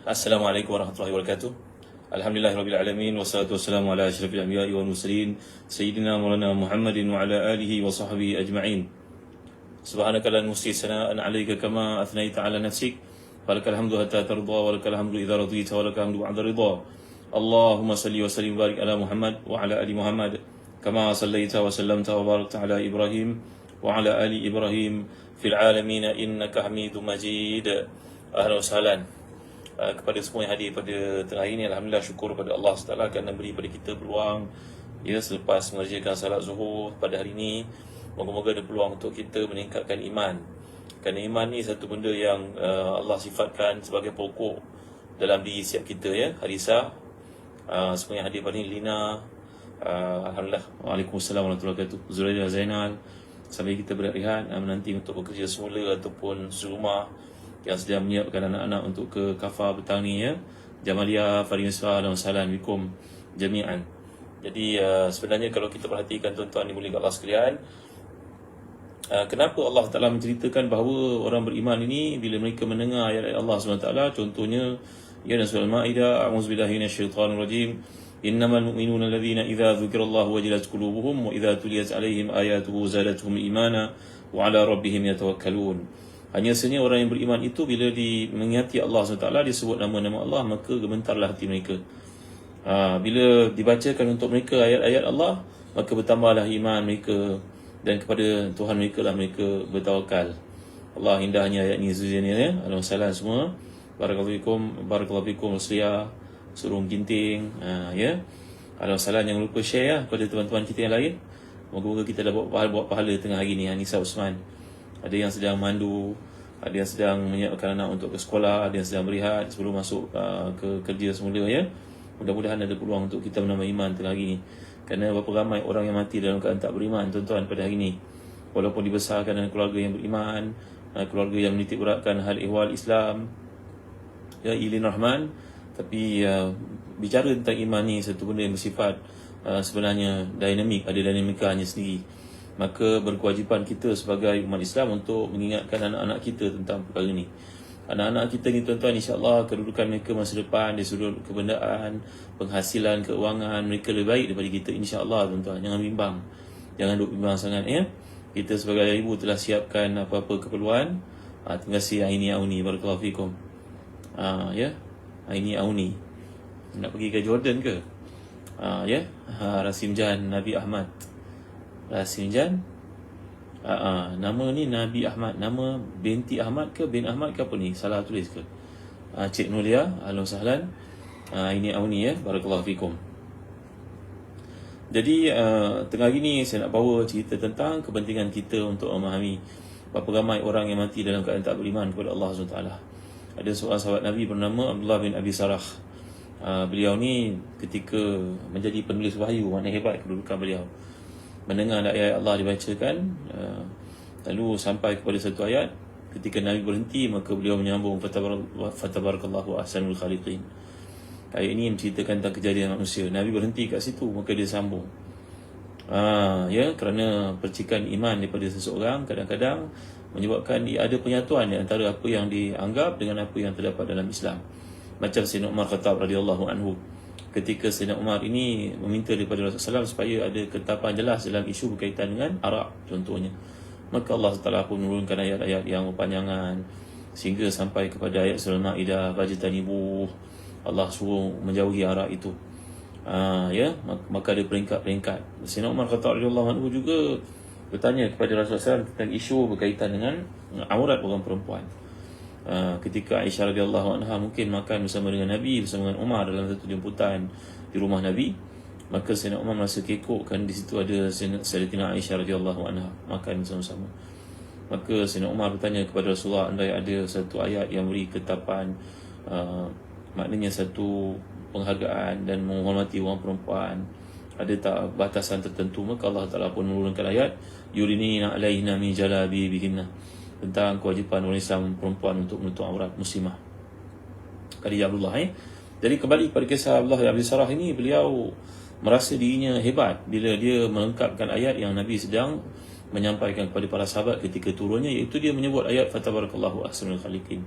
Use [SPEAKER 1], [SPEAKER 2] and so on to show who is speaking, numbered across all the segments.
[SPEAKER 1] Assalamualaikum warahmatullahi wabarakatuh. Alhamdulillahirabbil alamin wassalatu wassalamu ala asyrafil anbiya'i wal mursalin sayyidina maulana Muhammadin wa ala alihi wa sahbihi ajma'in. Subhanaka la nuhsi sana'an 'alaika kama athnaita 'ala nafsik. Walakal hamdu hatta tarda wa lakal hamdu idza radita wa lakal hamdu ba'da ridha. Allahumma salli wa sallim barik ala Muhammad wa ala ali Muhammad kama sallaita wa sallamta wa barakta ala Ibrahim wa ala ali Ibrahim fil alamin innaka Hamidum Majid. Ahlan wa sahlan. Kepada semua yang hadir pada tengah ini, alhamdulillah, syukur pada Allah SWT kerana beri pada kita peluang selepas mengerjakan salat zuhur pada hari ini. Moga-moga ada peluang untuk kita meningkatkan iman, kerana iman ni satu benda yang Allah sifatkan sebagai pokok dalam diri setiap kita, ya. Harisa, semua yang hadir pada ini, Lina, alhamdulillah, waalaikumsalam warahmatullahi wabarakatuh, Zuraida, Zainal, sambil kita berehat menanti untuk bekerja semula ataupun serumah yang sedang menyiapkan anak-anak untuk ke kafar petang ni, ya. Jamalia, Farimisa dan Salam Bikum Jami'an. Jadi sebenarnya kalau kita perhatikan tuan-tuan dimuliakan Allah sekalian, kenapa Allah Ta'ala menceritakan bahawa orang beriman ini bila mereka mendengar ayat-ayat Allah SWT, contohnya ya surah Al-Ma'idah, a'udzubillahi minasyaitonir rajim, innamal mu'minuna alladhina idza dzukirallahu wajilat qulubuhum wa idza tuliyat 'alaihim ayatuhu zadatuhum imana wa 'ala rabbihim yatawakkalun. Hanya sahaja orang yang beriman itu bila mengingati Allah SWT, disebut nama-nama Allah, maka gementarlah hati mereka. Bila dibacakan untuk mereka ayat-ayat Allah, maka bertambahlah iman mereka, dan kepada Tuhan mereka lah mereka bertawakal. Allah, indahnya ayat ni Zuziannya, ya. Alhamdulillah semua. Barakallahu fikum Rusliya, Surung Ginting, ya. Alhamdulillah, jangan lupa share, ya, kepada teman-teman kita yang lain. Moga-moga kita dapat buat pahala tengah hari ni. Nisa Usman, ada yang sedang mandu, ada yang sedang menyiapkan anak untuk ke sekolah, ada yang sedang berehat sebelum masuk ke kerja semula, ya. Mudah-mudahan ada peluang untuk kita menambah iman tengah hari ni. Kerana berapa ramai orang yang mati dalam keadaan tak beriman, tuan-tuan, pada hari ni. Walaupun dibesarkan dalam keluarga yang beriman, keluarga yang menitik beratkan hal ihwal Islam, ya, ilin rahman, tapi bicara tentang iman ni satu benda yang bersifat sebenarnya dinamik, ada dinamikanya sendiri. Maka berkewajipan kita sebagai umat Islam untuk mengingatkan anak-anak kita tentang perkara ini. Anak-anak kita ni, tuan-tuan, insya-Allah kedudukan mereka masa depan dari sudut kebendaan, penghasilan, keuangan, mereka lebih baik daripada kita, insya-Allah, tuan-tuan. Jangan bimbang. Jangan duk bimbang sangat, ya. Kita sebagai ibu telah siapkan apa-apa keperluan. Terima kasih Aini Auni, barakallahu fikum. Ya. Aini Auni. Nak pergi ke Jordan ke? Ya. Rasim Jan Nabi Ahmad. Rasim Jan, nama ni Nabi Ahmad, nama binti Ahmad ke bin Ahmad ke apa ni, salah tulis ke? Cik Nulia, ahlan sahlan. Ini Auni, ya, barakallahu fikum. Jadi tengah hari ni saya nak bawa cerita tentang kepentingan kita untuk memahami berapa ramai orang yang mati dalam keadaan tak beriman kepada Allah SWT. Ada seorang sahabat Nabi bernama Abdullah bin Abi Sarah. Beliau ni ketika menjadi penulis wahyu, mana hebat kedudukan beliau. Mendengar ayat Allah dibacakan, lalu sampai kepada satu ayat, ketika Nabi berhenti, maka beliau menyambung, fatabarakallahu ahsanul khaliqin. Ayat ini menceritakan tentang kejadian manusia. Nabi berhenti kat situ, maka dia sambung. Ya, kerana percikan iman daripada seseorang kadang-kadang menyebabkan ada penyatuan di antara apa yang dianggap dengan apa yang terdapat dalam Islam. Macam Sayyidina Umar Khattab radhiyallahu anhu, ketika Sayyidina Umar ini meminta daripada Rasulullah SAW supaya ada ketetapan jelas dalam isu berkaitan dengan arak, contohnya, maka Allah Ta'ala pun menurunkan ayat-ayat yang berpanjangan sehingga sampai kepada ayat surah Al-Ma'idah, fajtanibuh, Allah suruh menjauhi arak itu. Ya, maka ada peringkat-peringkat. Sayyidina Umar Khattab radhiyallahu anhu juga bertanya kepada Rasulullah SAW tentang isu berkaitan dengan aurat orang perempuan. Ketika Aisyah radhiyallahu anha mungkin makan bersama dengan Nabi, bersama dengan Umar dalam satu jemputan di rumah Nabi, maka Sayyidina Umar merasa kekok kan di situ ada Sayyidatina Aisyah radhiyallahu anha makan bersama-sama. Maka Sayyidina Umar bertanya kepada Rasulullah, andai ada satu ayat yang beri ketetapan, maknanya satu penghargaan dan menghormati orang perempuan, ada tak batasan tertentu, maka Allah Ta'ala pun menurunkan ayat yurinina alaihina min jalabi bihinna, tentang kewajipan orang Islam perempuan untuk menutup aurat muslimah. Khadijah Abdullah. Jadi kembali kepada kisah Abdullah bin Abi Sarah ini, beliau merasa dirinya hebat bila dia melengkapkan ayat yang Nabi sedang menyampaikan kepada para sahabat ketika turunnya, iaitu dia menyebut ayat fatabarakallahu ahsanul khaliqin.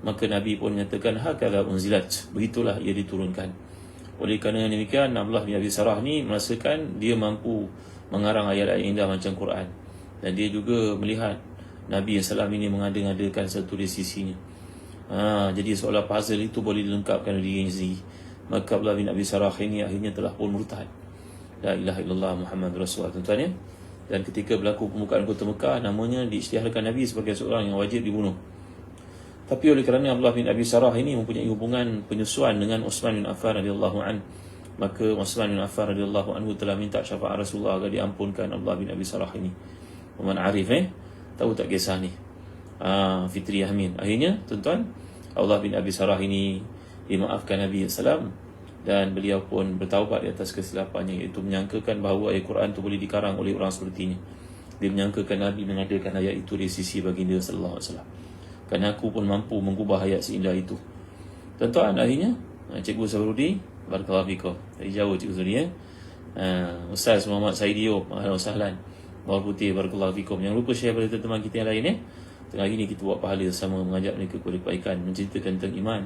[SPEAKER 1] Maka Nabi pun menyatakan hakadha unzilat, begitulah ia diturunkan. Oleh kerana demikian, Abdullah bin Abi Sarah ni merasakan dia mampu mengarang ayat-ayat indah macam Quran, dan dia juga melihat Nabi SAW ini mengada-ngadakan satu dari sisinya. Jadi seolah puzzle itu boleh dilengkapkan oleh dirinya sendiri. Maka Abdullah bin Abi Sarah ini akhirnya telah pun murtad. La ilaha illallah Muhammad Rasulullah, tuan-tuan ya. Dan ketika berlaku pembukaan kota Mekah, namanya diisytiharkan Nabi sebagai seorang yang wajib dibunuh. Tapi oleh kerana Abdullah bin Abi Sarah ini mempunyai hubungan penyusuan dengan Uthman bin Affan radhiyallahu an, maka Uthman bin Affan radhiyallahu anhu telah minta syafaat Rasulullah agar diampunkan Abdullah bin Abi Sarah ini. Paman Arif tahu tak kisah ni? Fitri Amin. Akhirnya tuan-tuan, Abdullah bin Abi Sarah ini dimaafkan Nabi SAW, dan beliau pun bertaubat di atas kesilapannya, iaitu menyangkakan bahawa ayat Quran itu boleh dikarang oleh orang sepertinya. Dia menyangkakan Nabi mengadakan ayat itu di sisi baginda sallallahu alaihi wasallam. Kerana aku pun mampu mengubah ayat seindah itu. Tuan-tuan, akhirnya Cikgu Sabrudi, barakallahu fikum. Dari jauh Cikgu Sabrudi Ustaz Muhammad Saidio, ahlan wasahlan. Bawal Putih, barakallahu fikum. Jangan lupa share pada teman-teman kita yang lain Tengah ini kita buat pahala sama, mengajak mereka kepada kebaikan, menceritakan tentang iman,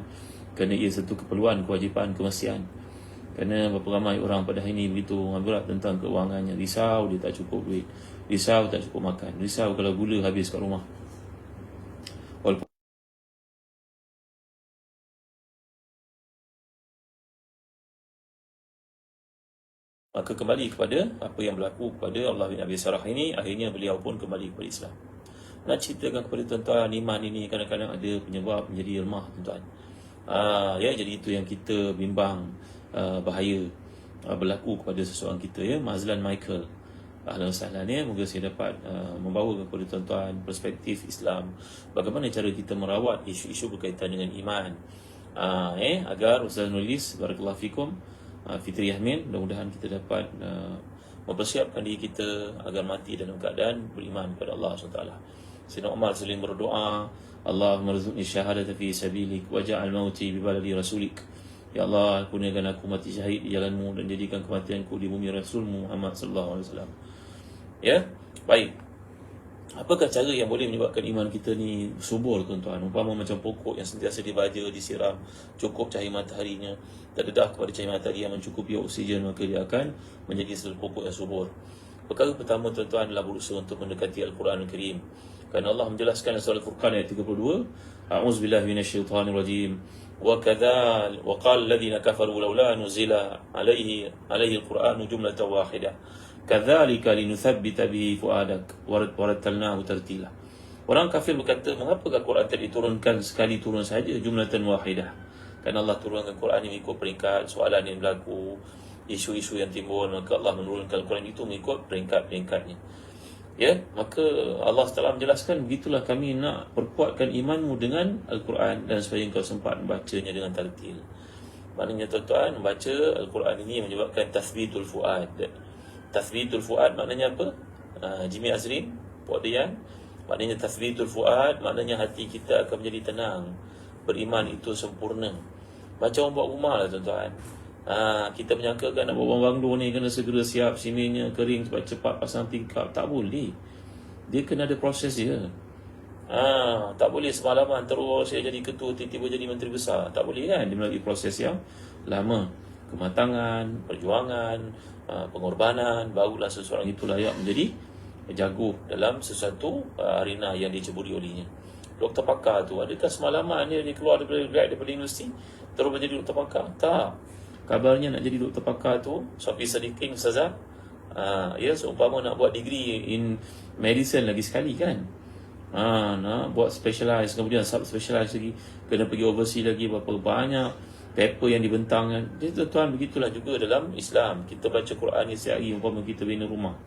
[SPEAKER 1] kerana ia satu keperluan, kewajipan, kemestian. Kerana berapa ramai orang pada hari ini begitu berat tentang keuangannya. Risau dia tak cukup duit, risau tak cukup makan, risau kalau gula habis kat rumah. Walaupun maka kembali kepada apa yang berlaku kepada Allah bin Abi Sarah ini, akhirnya beliau pun kembali kepada Islam. Nak ceritakan kepada tuan-tuan, iman ini kadang-kadang ada penyebab menjadi lemah, tuan-tuan. Jadi itu yang kita bimbang bahaya berlaku kepada seseorang kita, Mazlan Michael, ahlan wasahlan, moga saya dapat membawa kepada tuan-tuan perspektif Islam, bagaimana cara kita merawat isu-isu berkaitan dengan iman, agar Ustaz Nulis, barakallahu fikum, Fitri Amin, mudah-mudahan kita dapat mempersiapkan diri kita agar mati dalam keadaan beriman kepada Allah SWT. Sayyidina Umar sering berdoa, Allahumma rzuqni syahadata fi sabilik waj'al mauti bi baladi rasulik. Ya Allah, kurniakan aku mati syahid di jalanmu dan jadikan kematianku di bumi Rasulmu Muhammad sallallahu alaihi wasallam. Baik. Apakah cara yang boleh menyebabkan iman kita ni subur, tuan-tuan? Umpama macam pokok yang sentiasa dibaja, disiram, cukup cahaya mataharinya, terdedah kepada cahaya matahari yang mencukupi oksigen, maka dia akan menjadi satu pokok yang subur. Perkara pertama, tuan-tuan, adalah berusaha untuk mendekati Al-Quran Al-Karim. Kerana Allah menjelaskan dalam surah Al-Furqan ayat 32, A'udzubillahi minasyaitanirrajim. Wa qala alladhina kafaru laula nuzila alaihi al-Qur'anu jumlatan wahidah. Kadzalika linuthabbita bihi fuadak warattalnahu tartila. Orang kafir berkata, mengapakah Quran tadi diturunkan sekali turun saja, jumlatan wahidah? Kerana Allah turunkan Quran ini mengikut peringkat soalan yang berlaku, isu-isu yang timbul, maka Allah menurunkan Quran itu mengikut peringkat-peringkatnya. Maka Allah telah menjelaskan, begitulah kami nak perkuatkan imanmu dengan Al-Quran, dan supaya engkau sempat membacanya dengan tartil. Maknanya tuan-tuan, membaca Al-Quran ini menyebabkan tathbitul fuad. Tathbitul fuad maknanya apa? Jimmy Azrin, Puak Dian, maknanya tathbitul fuad maknanya hati kita akan menjadi tenang, beriman itu sempurna. Macam orang buat rumah lah, tuan-tuan. Kita menyangkakan nak buat banglo ni kena segera siap, simennya kering cepat-cepat pasang tingkap. Tak boleh. Dia kena ada proses dia. Tak boleh semalaman terus saya jadi ketua, tiba-tiba jadi menteri besar. Tak boleh kan? Dia melalui proses yang lama, kematangan, perjuangan, pengorbanan, barulah seseorang itu layak menjadi jago dalam sesuatu arena yang diceburi olehnya. Doktor pakar tu, adakah semalaman dia keluar daripada universiti terus menjadi doktor pakar? Tak. Kabarnya nak jadi doktor pakar tu, Sofi Sadiqin Ustazah, seumpama nak buat degree in medicine lagi sekali kan, nak buat specialize, kemudian sub-specialize lagi, kena pergi overseas lagi, berapa banyak paper yang dibentang. Jadi tuan-tuan, begitulah juga dalam Islam. Kita baca Quran ni setiap hari, umpama kita bina rumah,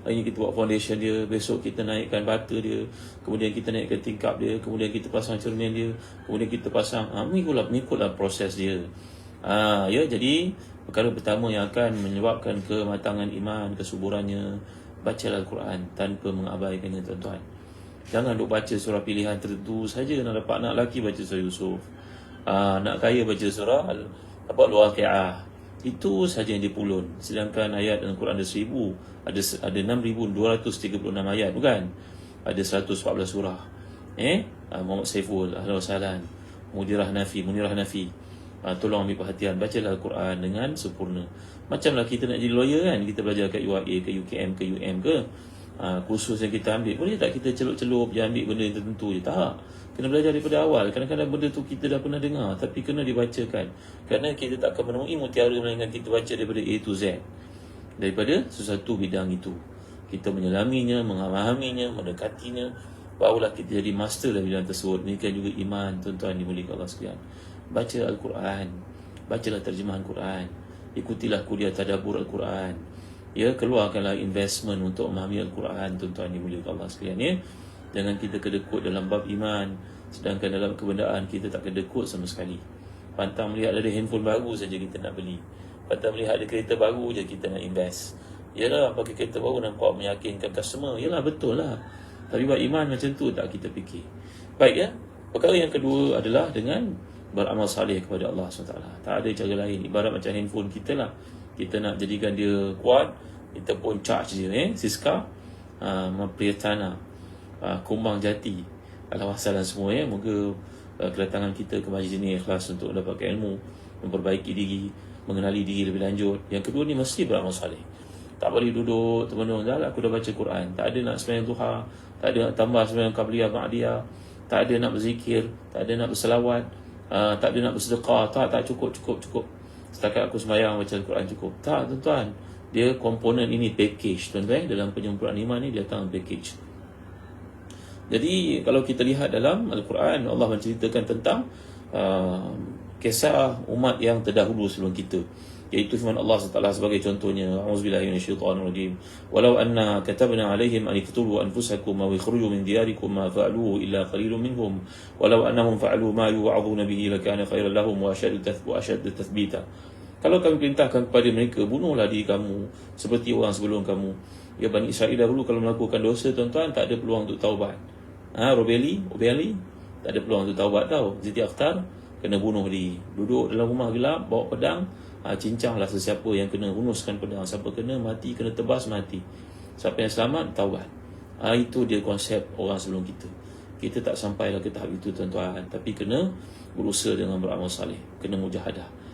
[SPEAKER 1] hari ni kita buat foundation dia, besok kita naikkan bata dia, kemudian kita naikkan tingkap dia, kemudian kita pasang cermin dia, kemudian kita pasang, mengikutlah proses dia. Jadi perkara pertama yang akan menyebabkan kematangan iman, kesuburannya, bacalah Al-Quran tanpa mengabaikannya, tuan-tuan. Jangan duk baca surah pilihan tertentu saja. Nak dapat anak lelaki, baca surah Yusuf. Nak kaya, baca surah Al-Waqi'ah. Itu saja yang dipulun. Sedangkan ayat dalam Quran ada 1,000, ada 6,236 ayat, bukan? Ada 114 surah. Muhammad Saiful, ahlan wa sahlan. Munirah Nafi, tolong ambil perhatian, bacalah Al-Quran dengan sempurna. Macamlah kita nak jadi lawyer kan, kita belajar kat UIA ke UKM ke UM ke, kursus yang kita ambil, boleh tak kita celup-celup je ambil benda yang tertentu je? Tak, kena belajar daripada awal. Kadang-kadang benda tu kita dah pernah dengar, tapi kena dibacakan. Kerana kita tak akan menemui mutiara melainkan kita baca daripada A to Z, daripada sesuatu bidang itu. Kita menyelaminya, memahaminya, mendekatinya, barulah kita jadi master dalam bidang tersebut. Ini kan juga iman, tuan-tuan dimuliakan Allah sekalian. Baca Al-Quran, bacalah terjemahan Quran, ikutilah kuliah tadabbur Al-Quran, keluarkanlah investment untuk memahami Al-Quran, tuan-tuan dimuliakan Allah sekalian. Jangan kita kedekut dalam bab iman, sedangkan dalam kebendaan kita tak kedekut sama sekali. Pantang melihat ada handphone baru saja kita nak beli, pantang melihat ada kereta baru je kita nak invest. Yalah, pakai kereta baru nampak meyakinkan customer, yalah betul lah, tapi buat iman macam tu tak kita fikir. Baik perkara yang kedua adalah dengan beramal salih kepada Allah SWT. Tak ada cara lain. Ibarat macam handphone kita lah, kita nak jadikan dia kuat, kita pun charge je. Siska, Priyatana, Kumbang Jati, Alhamdulillah semua. Moga kedatangan kita ke majlis ini ikhlas untuk mendapatkan ilmu, memperbaiki diri, mengenali diri lebih lanjut. Yang kedua ni mesti beramal salih. Tak boleh duduk teman-teman, dah lah aku dah baca Quran, tak ada nak sembahyang duha, tak ada nak tambah sembahyang qabliyah ba'diyah, tak ada nak berzikir, tak ada nak berselawat, tak ada nak bersedekah, tak cukup. Setakat aku sembahyang baca Al-Quran cukup. Tak, tuan-tuan. Dia komponen ini package, tuan-tuan. Dalam penyempurnaan iman ni dia datang package. Jadi kalau kita lihat dalam Al-Quran, Allah menceritakan tentang kisah umat yang terdahulu sebelum kita, iaitu firman Allah SWT sebagai contohnya, a'udzubillahi minasyaitonirrajim, walau anna katabna alaihim an iqtulu anfusakum aw ikhruju min diyarikum ma fa'aluhu illa qalilun minhum walau annahum fa'alu ma yu'adhuna bihi lakana khairan lahum wa ashaddu tathbita. Kalau kami perintahkan kepada mereka, bunuhlah diri kamu seperti orang sebelum kamu. Bani Israel dahulu kalau melakukan dosa, tuan-tuan, tak ada peluang untuk taubat. Robeli tak ada peluang untuk taubat tau. Siti Akhtar kena bunuh diri, duduk dalam rumah gelap, bawa pedang, cincanglah sesiapa yang kena, hunuskan pedang. Siapa kena mati, kena tebas mati. Siapa yang selamat, taubat. Itu dia konsep orang sebelum kita. Kita tak sampailah ke tahap itu, tuan-tuan, tapi kena berusaha dengan beramal saleh, kena mujahadah.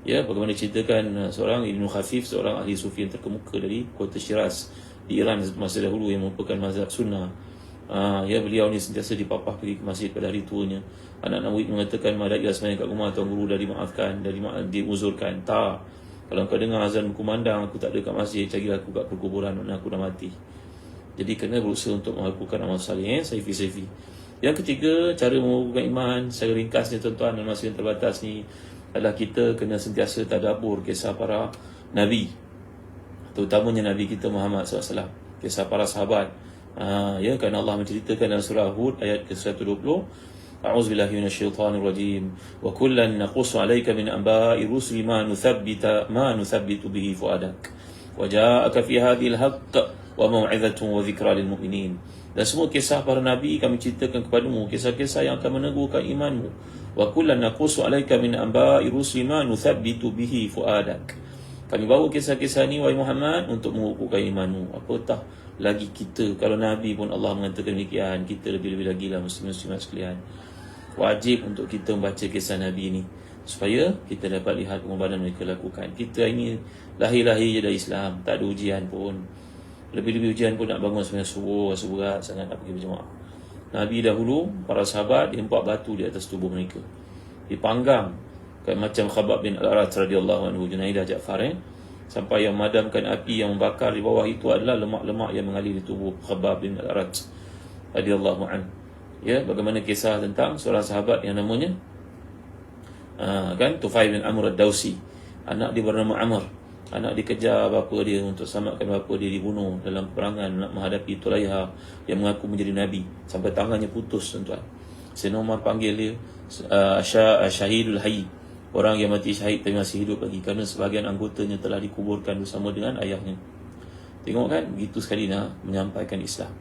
[SPEAKER 1] Bagaimana ceritakan seorang Ibn Khafif, seorang ahli sufi yang terkemuka dari kota Shiraz di Iran masa dahulu, yang merupakan mazhab sunnah. Beliau ni sentiasa dipapah pergi ke masjid pada hari tuanya. Anak-anak murid mengatakan, madailah semayang kat rumah, tuan guru dah dimaafkan, diuzurkan. Tak, kalau kau dengar azan berkumandang, aku tak ada kat masjid, carilah aku kat perkuburan, mana aku dah mati. Jadi kena berusaha untuk melakukan amal salih, saifi. Yang ketiga, cara mengukuhkan iman secara ringkasnya, tuan-tuan, dalam masa yang terbatas ni, adalah kita kena sentiasa tadabbur kisah para Nabi, terutamanya Nabi kita Muhammad SAW, kisah para sahabat. Kerana Allah menceritakan dalam surah Hud ayat ke-120, a'udzubillahi minasyaitonirrajim, wa kullan naqussu 'alaika min anba'i rusuli ma nuthabbitu bihi fuadak wa ja'aka fi hadhil haqq wa mau'izatun wa dhikra lil mu'minin. Dan semua kisah para nabi kami ceritakan kepadamu, kisah-kisah yang akan meneguhkan imanmu. Wa kullan naqussu 'alaika min anba'i rusuli ma nuthabbitu bihi fuadak. Kami bawa kisah-kisah ni, wahai Muhammad, untuk mengukuhkan imanmu. Apatah lagi kita, kalau Nabi pun Allah mengatakan demikian, kita lebih-lebih lagi lah muslim-muslimat sekalian. Wajib untuk kita membaca kisah Nabi ni, supaya kita dapat lihat pengorbanan mereka lakukan. Kita ini lahir-lahir je dari Islam, tak ada ujian pun. Lebih-lebih ujian pun nak bangun sembahyang subuh, rasa berat sangat nak pergi berjemaah. Nabi dahulu, para sahabat, diempak batu di atas tubuh mereka, dipanggang, macam Khabbab bin Al-Arat radhiyallahu anhu, Junaidah Ja'far, sampai yang memadamkan api yang membakar di bawah itu adalah lemak-lemak yang mengalir di tubuh Khabbab bin Al-Arat radhiyallahu anhu. Bagaimana kisah tentang seorang sahabat yang namanya Tufail bin Amr ad-Dawsi. Anak dia bernama Amr, anak dikejar bapa dia untuk selamatkan bapa dia, dibunuh dalam peperangan nak menghadapi Tulaiha yang mengaku menjadi nabi, sampai tangannya putus, tuan-tuan. Sayyidina Umar panggil dia Syahidul Hayy, orang yang mati syahid tapi masih hidup lagi, kerana sebahagian anggotanya telah dikuburkan bersama dengan ayahnya. Tengok kan, begitu sekali nak menyampaikan Islam.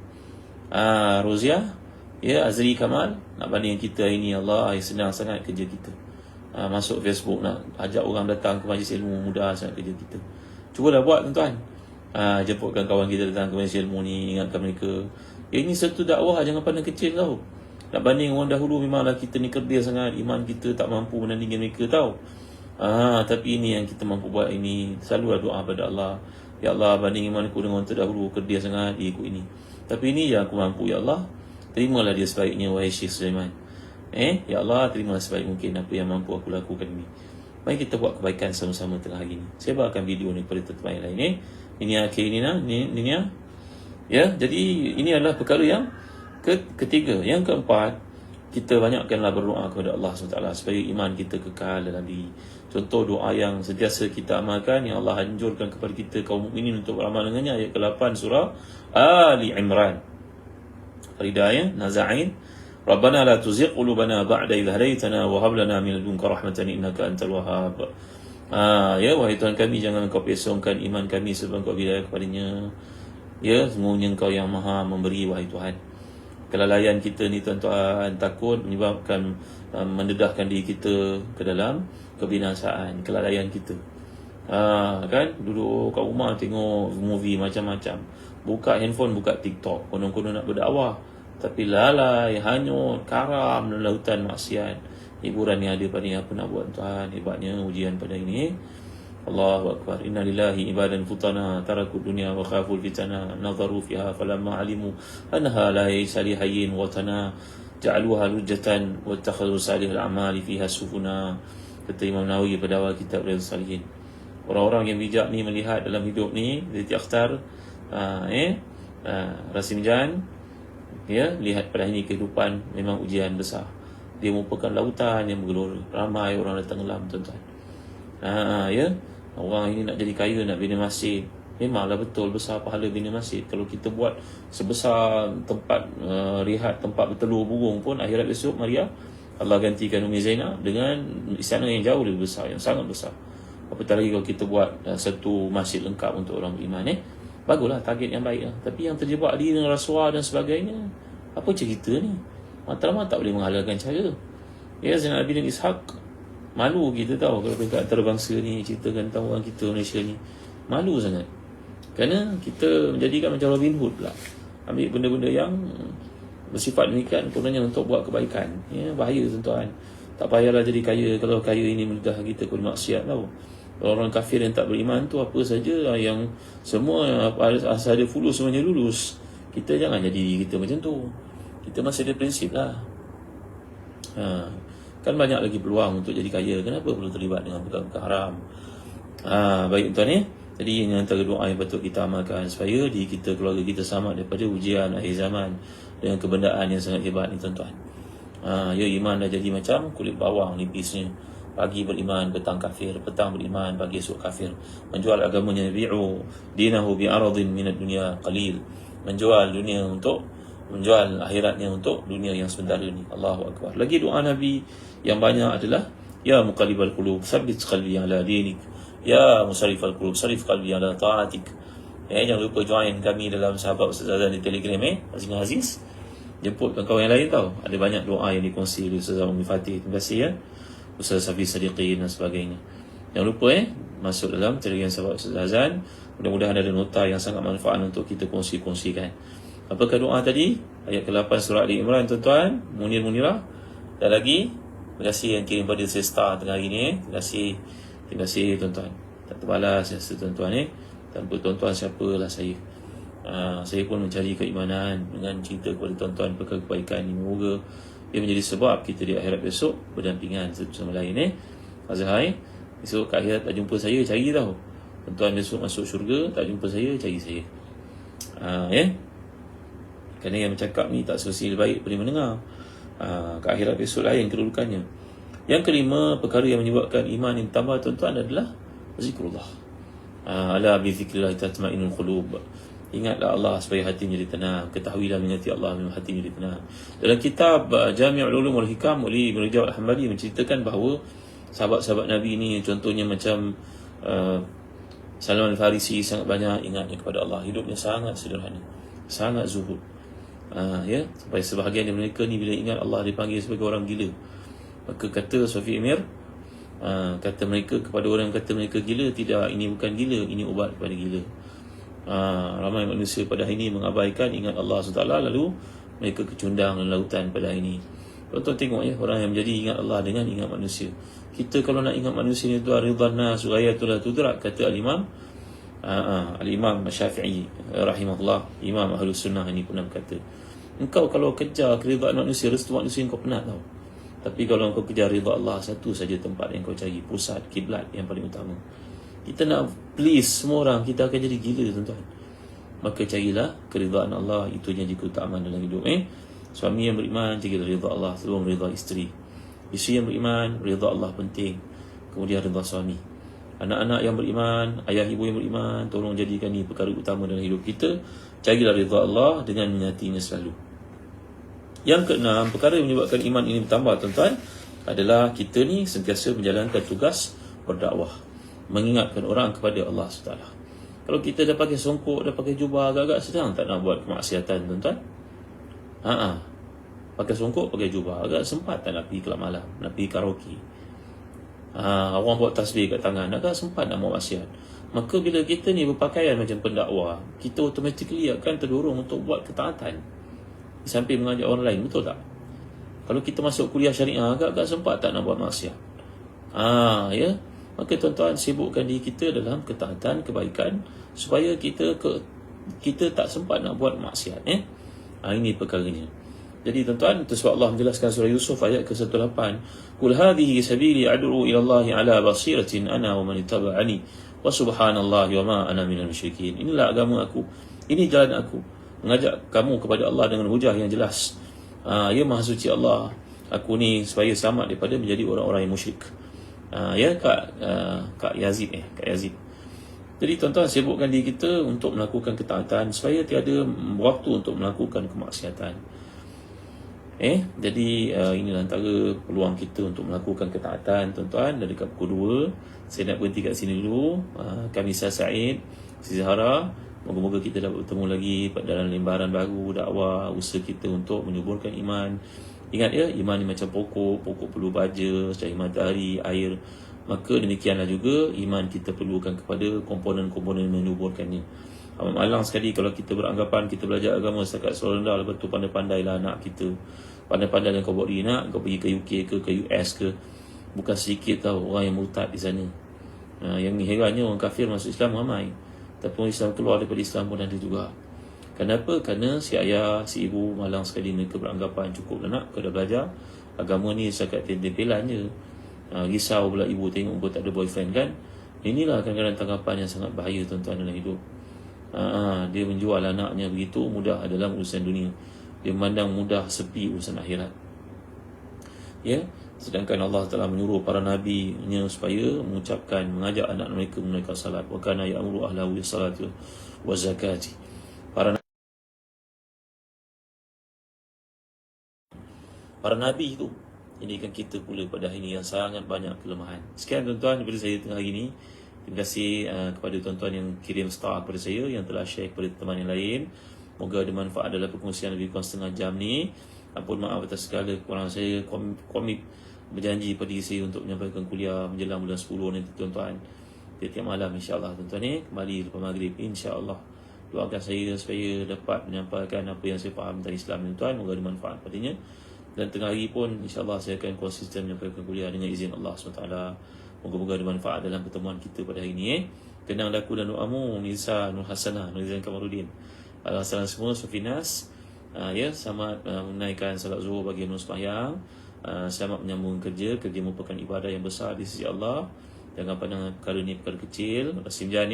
[SPEAKER 1] Roziah, Azri Kamal, nak banding kita ini, Allah, senang sangat kerja kita. Masuk Facebook, nak ajak orang datang ke majlis ilmu, mudah sangat kerja kita. Cubalah buat, tuan-tuan. Jemputkan kawan kita datang ke majlis ilmu ni, ingatkan mereka. Ini satu dakwah, jangan pandang kecil tau. Nak banding orang dahulu, memanglah kita ni kerdil sangat, iman kita tak mampu menandingi mereka tau. Tapi ini yang kita mampu buat ini. Selalu doa pada Allah, ya Allah, banding imanku dengan orang terdahulu, kerdil sangat, dia ikut ini. Tapi ini yang aku mampu, ya Allah, terimalah dia sebaiknya, wahai Syekh Sulaiman. Ya Allah, terimalah sebaik mungkin apa yang mampu aku lakukan ini. Mari kita buat kebaikan sama-sama tengah hari ini. Saya bawakan video ni kepada teman yang lain. Ini akhir ini nah, ini ya. Jadi ini adalah perkara yang ketiga. Yang keempat, kita banyakkanlah berdoa kepada Allah SWT supaya iman kita kekal dalam diri. Contoh doa yang sentiasa kita amalkan, yang Allah anjurkan kepada kita kaum mukminin untuk beramal dengannya, ayat ke-8 surah Ali Imran. Faridah ya, Nazain. Rabbana la tuzigh qulubana ba'da idh hadaitana wa hab lana min ladunka rahmatan innaka antal wahhab. Ya, wahai Tuhan kami, jangan Engkau pesongkan iman kami sebab Engkau bidayah kepadanya. Ya, semuanya Engkau yang maha memberi, wahai Tuhan. Kelalaian kita ni tuan-tuan takut menyebabkan mendedahkan diri kita ke dalam kebinasaan. Kelalaian kita, kan, duduk kat rumah tengok movie macam-macam, buka handphone, buka TikTok, konon-konon nak berdakwah, tapi lalai, hanyut, karam dalam lautan maksiat. Hiburan yang ada pada ni, apa nak buat tuan? Hebatnya ujian pada ini. Allahu Akbar. Inna lillahi ibadan futana taraku dunya wa khaful fitana nazaru fiha falamma alimu anha la yasali hayyin wa tana ja'aluha lujatan wa takhadhu salihul a'mali fiha sufuna. Kata Imam Nawawi pada awal kitab Riyadhus Salihin, orang-orang yang bijak ni melihat dalam hidup ni, Ziti Akhtar, Rasim Jan, ya, lihat pada ini kehidupan memang ujian besar. Dia merupakan lautan yang bergelora, ramai orang datang tenggelam tuan-tuan. Ya, orang ini nak jadi kaya, nak bina masjid, memanglah betul besar pahala bina masjid. Kalau kita buat sebesar tempat rehat, tempat bertelur burung pun, akhirat besok Maria Allah gantikan Umi Zainab dengan istana yang jauh lebih besar, yang sangat besar. Apatah lagi kalau kita buat satu masjid lengkap untuk orang beriman. Baguslah, target yang baik lah. Tapi yang terjebak diri dengan rasuah dan sebagainya, apa cerita ni? Matlamat tak boleh menghalalkan cara. Ya, Zainal Abidin Ishak, malu kita tahu kalau dekat antarabangsa ni ceritakan tentang orang kita Malaysia ni. Malu sangat. Kerana kita menjadikan macam Robin Hood pula. Ambil benda-benda yang bersifat demikian kononnya untuk buat kebaikan. Ya, bahaya tuan-tuan. Tak payahlah jadi kaya kalau kaya ini menedah kita kepada maksiat tau. Kalau orang kafir yang tak beriman tu apa saja yang semua asal ada fulus semuanya lulus. Kita jangan jadi diri kita macam tu. Kita masih ada prinsip lah. Kan banyak lagi peluang untuk jadi kaya. Kenapa perlu terlibat dengan perkara-perkara haram? Baik tuan ya. Jadi ini antara doa yang patut kita amalkan supaya diri kita, keluarga kita selamat daripada ujian akhir zaman dengan kebendaan yang sangat hebat ni tuan-tuan. Ya, iman dah jadi macam kulit bawang nipisnya. Pagi beriman, petang kafir, petang beriman, pagi esok kafir. Menjual agamanya, bi'u dinahu bi'aradin minad dunya qalil. Menjual dunia untuk, menjual akhiratnya untuk dunia yang sementara ni. Allahu Akbar. Lagi doa Nabi yang banyak adalah, ya muqallibal qulub, tsabbit qalbi ala dinik. Ya musarrifal qulub, sarif qalbi ala ta'atik. Jangan lupa join kami dalam sahabat Ustaz Azan di Telegram Aziz. Jemput kawan-kawan yang lain tau. Ada banyak doa yang dikongsi oleh Ustaz Umi Fatih. Terima kasih ya, Ustaz Safi Sadiqin dan sebagainya. Jangan lupa masuk dalam Telegram sahabat Ustaz Azan. Mudah-mudahan ada nota yang sangat manfaat untuk kita kongsi-kongsikan. Apakah doa tadi? Ayat ke-8 surah Ali Imran tuan-tuan, Munirah. Dan lagi, terima kasih yang kirim pada saya star tengah hari ni. Terima kasih tuan-tuan. Tak terbalas ya tuan-tuan Tanpa tuan-tuan siapalah saya. Saya pun mencari keimanan dengan cerita kepada tuan-tuan perkara kebaikan ini. Semoga ia menjadi sebab kita di akhirat besok berdampingan satu sama lain. Azhar besok kat akhirat tak jumpa saya, cari tahu. Tuan-tuan besok masuk syurga, tak jumpa saya, cari saya. Kerana yang bercakap ni tak sosial baik pada mendengar. Kat akhirat besok lain kedudukannya. Yang kelima, perkara yang menyebabkan iman yang tambah tuan-tuan adalah zikrullah. Ala bi zikrillah tatma'innul qulub. Ingatlah Allah supaya hati menjadi tenang. Ketahuilah mengingati Allah memang hati menjadi tenang. Dalam kitab Jami'ul Ulum wal Hikam oleh Ibn Rajab Al-Hambali menceritakan bahawa sahabat-sahabat Nabi ni contohnya macam Salman Al-Farisi sangat banyak ingatnya kepada Allah. Hidupnya sangat sederhana, sangat zuhud. Sampai sebahagian dari mereka ni bila ingat Allah dipanggil sebagai orang gila. Maka kata Sofi Emir, kata mereka kepada orang yang kata mereka gila, tidak, ini bukan gila, ini ubat kepada gila. Ramai manusia pada hari ini mengabaikan ingat Allah SWT, lalu mereka kecundang dalam lautan pada hari ini. Tuan-tuan tengok ya, orang yang menjadi ingat Allah dengan ingat manusia. Kita kalau nak ingat manusia ni, tuan, ridhan nas ghayatul tudrak, kata al-Imam Al-Imam Syafi'i rahimahullah, Imam Ahlus Sunnah ini pernah berkata, engkau kalau kejar keridhaan manusia, restu manusia, engkau penat tau. Tapi kalau engkau kejar ridha Allah, satu saja tempat yang kau cari, pusat, kiblat yang paling utama. Kita nak please semua orang, kita akan jadi gila, tuan-tuan. Maka carilah keridhaan Allah, itu yang jadi keutamaan dalam hidup. Suami yang beriman, carilah ridha Allah sebelum ridha isteri. Isteri yang beriman, ridha Allah penting, kemudian ridha suami. Anak-anak yang beriman, ayah ibu yang beriman, tolong jadikan ini perkara utama dalam hidup kita. Carilah ridha Allah dengan menyatinya selalu. Yang keenam, perkara yang menyebabkan iman ini bertambah, tuan-tuan, adalah kita ni sentiasa menjalankan tugas berdakwah, mengingatkan orang kepada Allah SWT. Kalau kita dah pakai songkok, dah pakai jubah, agak-agak sedang tak nak buat kemaksiatan, tuan-tuan. Pakai songkok, pakai jubah, agak sempat tak nak pergi kelab malam, nak pergi karaoke. Orang buat tasbih kat tangan, agak sempat nak buat maksiat. Maka bila kita ni berpakaian macam pendakwa, kita automatically akan terdorong untuk buat ketaatan di samping mengajak orang lain, betul tak? Kalau kita masuk kuliah syariah, agak-agak sempat tak nak buat maksiat. Ya. Maka tuan-tuan, sibukkan diri kita dalam ketaatan, kebaikan, supaya kita tak sempat nak buat maksiat. Ini perkaranya. Jadi tuan-tuan, itu sebab Allah menjelaskan surah Yusuf ayat ke-108. Qul hadhihi sabili ad'u ila Allah ala basiratin ana wa man ittaba'ani wa subhanallahi wa ma ana minal musyrikin. Inilah agama aku, ini jalan aku, mengajak kamu kepada Allah dengan hujah yang jelas. Ya Maha Suci Allah, aku ni supaya selamat daripada menjadi orang-orang yang musyrik. Ya Kak Yazid Kak Yazid. Jadi tuan-tuan, sibukkan diri kita untuk melakukan ketaatan supaya tiada waktu untuk melakukan kemaksiatan. Jadi inilah antara peluang kita untuk melakukan ketaatan, tuan-tuan. Dari dekat pukul 2, saya nak berhenti kat sini dulu. Kami Said, Siti Zahra, moga-moga kita dapat bertemu lagi dalam lembaran baru dakwah, usaha kita untuk menyuburkan iman. Ingat ya, iman ni macam pokok perlu baja, cahaya matahari, air. Maka demikianlah juga iman kita perlukan kepada komponen-komponen menyuburkannya. Amat malang sekali kalau kita beranggapan kita belajar agama setakat sekolah rendah, lepas tu pandai-pandailah anak kita, pandai-pandai dan kau bawa diri nak, kau pergi ke UK ke US ke. Bukan sedikit tau orang yang murtad di sana. Yang herannya, orang kafir masuk Islam ramai, tapi orang Islam keluar daripada Islam pun ada juga. Kenapa? Kerana si ayah, si ibu malang sekali mereka beranggapan cukup nak kau dah belajar agama ni setakat tempelan je. Risau pula ibu tengok kau tak ada boyfriend kan. Inilah kadang-kadang tanggapan yang sangat bahaya, tuan-tuan, dalam hidup. Dia menjual anaknya begitu mudah dalam urusan dunia. Dia memandang mudah sepi urusan akhirat. Ya, sedangkan Allah telah menyuruh para nabi-Nya supaya mengucapkan, mengajak anak mereka menunaikan salat. Wa kana ya'muru ahlahu bis-salati wa zakati. Para nabi itu jadikan kita pula pada hari ini yang sangat banyak kelemahan. Sekian tuan-tuan daripada saya tengah hari ini. Terima kasih kepada tuan-tuan yang kirim star kepada saya, yang telah share kepada teman yang lain. Moga ada manfaat dalam perkongsian lebih kurang setengah jam ni. Ampun maaf atas segala kekurangan saya. Komit berjanji pada diri saya untuk menyampaikan kuliah menjelang bulan 10 nanti, tuan-tuan. Tiap malam insya-Allah, tuan-tuan kembali lepas maghrib insya-Allah. Doakan saya supaya dapat menyampaikan apa yang saya faham tentang Islam, tuan-tuan. Moga ada manfaat padanya. Dan tengah hari pun insya-Allah saya akan konsisten menyampaikan kuliah dengan izin Allah SWT. Moga-moga ada manfaat dalam pertemuan kita pada hari ini. Kenang daku dan doamu, Nisa Nur Hasanah, Nurzain Kamarudin. Assalamualaikum semua, Sufinas. Selamat menunaikan salat zuhur bagi yang sembahyang. Selamat menyambung kerja. Kerja merupakan ibadah yang besar di sisi Allah. Jangan pandang perkara ni perkara kecil. Rasim Jan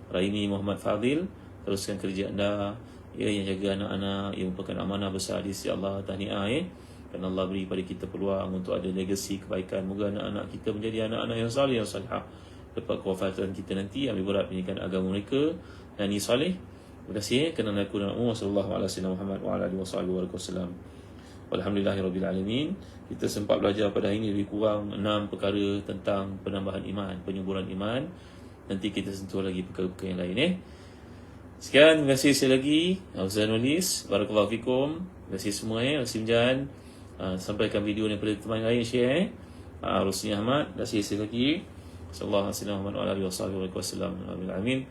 [SPEAKER 1] Raimi Muhammad Fadil, teruskan kerja anda. Yang jaga anak-anak, yang merupakan amanah besar di sisi Allah. Tahniah kerana Allah beri pada kita peluang untuk ada legasi kebaikan. Moga anak-anak kita menjadi anak-anak yang salih, yang salihah. Lepas kewafatan kita nanti, ambil berat pendidikan agama mereka dan ni salih. Terima kasih kerana aku dan Muhammad sallallahu alaihi wasallam. Walhamdulillahirabbil alamin. Kita sempat belajar pada hari ini lebih kurang 6 perkara tentang penambahan iman, penyuburan iman. Nanti kita sentuh lagi perkara-perkara yang lain. Sekian, terima kasih sekali lagi. Ustaz Nulis, barakallahu fikum. Terima kasih semua Rasim Jan. Sampaikan video ni kepada teman lain, share. Rusni Ahmad, terima kasih sekali lagi. Sallallahu alaihi wasallam. Amin.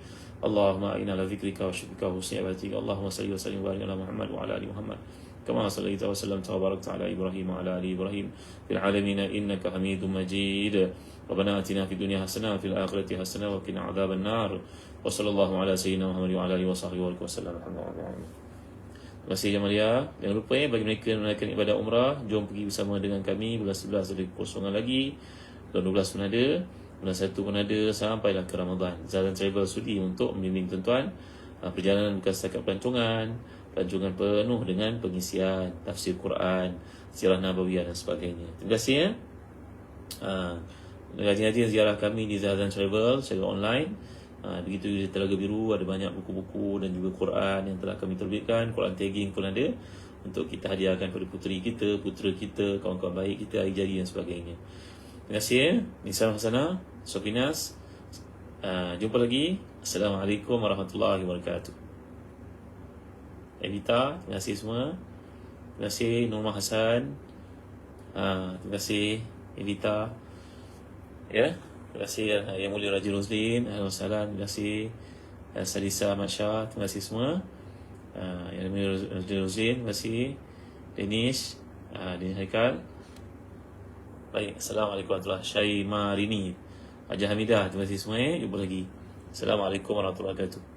[SPEAKER 1] Allahumma inna ala zikrika wa syukrika wa husni ibadatika. Allahumma salli wa sallim wa barik ala Muhammad wa ala ali Muhammad كما صليت وسلمت وباركت على إبراهيم وعلى آل إبراهيم في العالمين إنك حميد مجيد. ربنا آتنا في الدنيا حسنة وفي الآخرة حسنة وقنا عذاب النار. وصلى الله على سيدنا محمد وعلى آله وصحبه وسلم. Terima kasih Jamalia. Jangan lupa bagi mereka yang menunaikan ibadah umrah, jom pergi bersama dengan kami. Bulan 11 ada kekosongan lagi, bulan 12 pun ada, bulan 1 pun ada, sampailah ke Ramadan. Zazan Travel sudi untuk membimbing tuan-tuan. Perjalanan bukan setakat pelancongan penuh dengan pengisian tafsir Quran, sirah nabawiyah dan sebagainya. Terima kasih ya. Rajin-rajin ziarah kami di Zazan Travel secara online. Begitu di Telaga Biru ada banyak buku-buku dan juga Quran yang telah kami terbitkan. Quran tagging pun ada untuk kita hadiahkan kepada puteri kita, putera kita, kawan-kawan baik kita, hari jadi dan sebagainya. Terima kasih ya. Nisam Hasanah, Sofinas. Jumpa lagi. Assalamualaikum warahmatullahi wabarakatuh. Evita, terima kasih semua. Terima kasih Nurma Hasan. Terima kasih Evita. Ya. Terima kasih Yang Mulia Raja Roslin. Assalamualaikum. Terima kasih Salisa Masya. Terima kasih semua. Yang Mulia Raja Roslin. Terima kasih Denish Haikal. Baik. Assalamualaikum warahmatullahi wabarakatuh. Syai Marini, Haji Hamidah. Terima kasih semua. Jumpa lagi. Assalamualaikum warahmatullahi wabarakatuh.